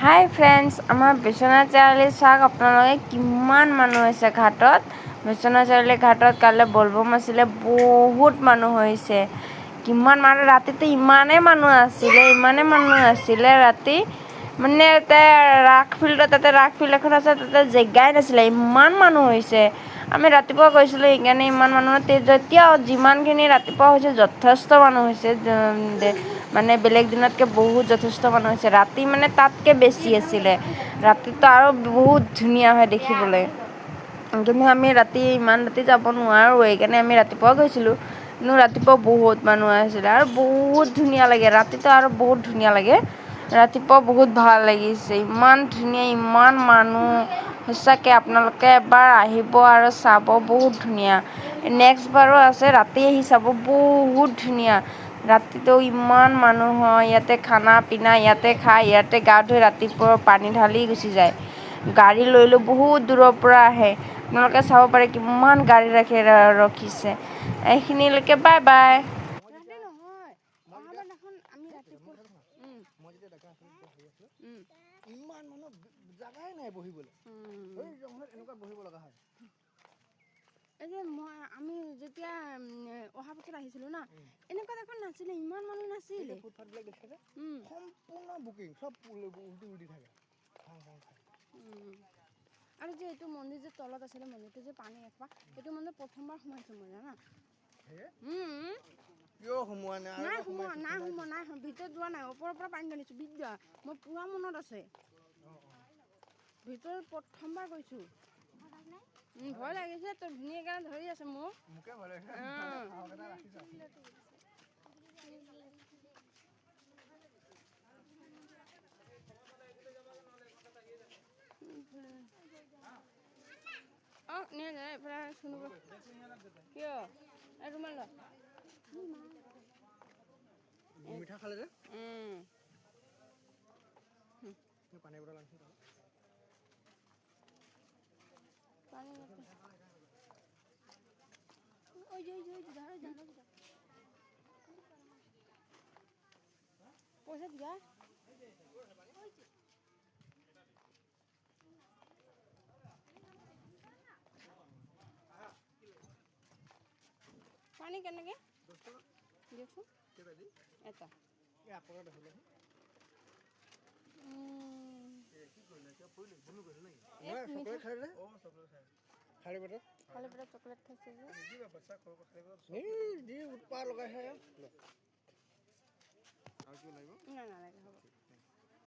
হাই friends, আমাৰ বিশ্বনাথ চাৰিআলি চাওক আপোনালোকে কিমান মানুহ হৈছে ঘাটত। বিশ্বনাথ চাৰিআলি ঘাটত কাইলৈ বলবম আছিলে, বহুত মানুহ হৈছে। কিমান মানুহ, ৰাতিটো ইমানেই মানুহ আছিলে ৰাতি মানে ৰাস ফিল্ড এখন আছে, তাতে জেগাই নাছিলে, ইমান মানুহ হৈছে। আমি ৰাতিপুৱা গৈছিলোঁ, সেইকাৰণে ইমান মানুহ যেতিয়াও যিমানখিনি ৰাতিপুৱা হৈছে যথেষ্ট মানুহ হৈছে, মানে বেলেগ দিনতকৈ বহুত যথেষ্ট মানুহ হৈছে। ৰাতি মানে তাতকৈ বেছি আছিলে, ৰাতিটো আৰু বহুত ধুনীয়া হয় দেখিবলৈ। কিন্তু আমি ইমান ৰাতি যাব নোৱাৰোঁ, সেইকাৰণে আমি ৰাতিপুৱা গৈছিলোঁ। কিন্তু ৰাতিপুৱা বহুত মানুহ আছিলে আৰু বহুত ধুনীয়া লাগে, ৰাতিটো আৰু বহুত ধুনীয়া লাগে। ৰাতিপুৱা বহুত ভাল লাগিছে, ইমান ধুনীয়া, ইমান মানুহ। সঁচাকৈ আপোনালোকে এবাৰ আহিব আৰু চাব, বহুত ধুনীয়া। নেক্সট বাৰো আছে, ৰাতি আহি চাব, বহুত ধুনীয়া। ৰাতিটো ইমান মানুহ হয়, ইয়াতে খানা পিনা ইয়াতে খাই, ইয়াতে গা ধুই ৰাতিপুৱা পানী ঢালি গুচি যায়। গাড়ী লৈ বহুত দূৰৰ পৰা আহে, আপোনালোকে চাব পাৰে কিমান গাড়ী ৰখিছে। এইখিনিলৈকে বাই বাই। ইমান মানুহ জাগাই নাই বহিবলৈ, এনেকুৱা বহিব লগা হয়। এই যে আমি যেতিয়া অহা বছৰ আহিছিলোঁ না, এনেকুৱা দেখোন নাছিলে, ইমান মানুহ নাছিলে। ফুটপাথবিলাক দেখিছে, সম্পূৰ্ণ বুকিং, চব উল্টি থাকে। আৰু যে এইটো মন্দিৰ যে তলত আছিলে, মন্দিৰটো যে পানী একপা, এইটো মানে প্ৰথমবাৰ সোমাইছোঁ মই জানা। কিয় সোমোৱা নাই? নাই ভিতৰত যোৱা নাই, ওপৰৰ পৰা পানী ঢালিছোঁ, বিদ্যা মোৰ পুৰা মনত আছে। ভিতৰত প্ৰথমবাৰ গৈছোঁ। ভয় লাগিছে, তোৰ ধুনীয়াকৈ ধৰি আছে মোক। মোকে ভয় লাগিছে। নিয়ে যায় এইফালে শুনিব। কিয় এই ৰুমাল ল মিঠা খালে যে পানী বটল আনিছোঁ। পইচা দিয়া পানী কেনেকে দিয়কচোন এটা খালী পেটত চকলেট খাইছে উৎপাত লগাইছে। নালাগে হ'ব।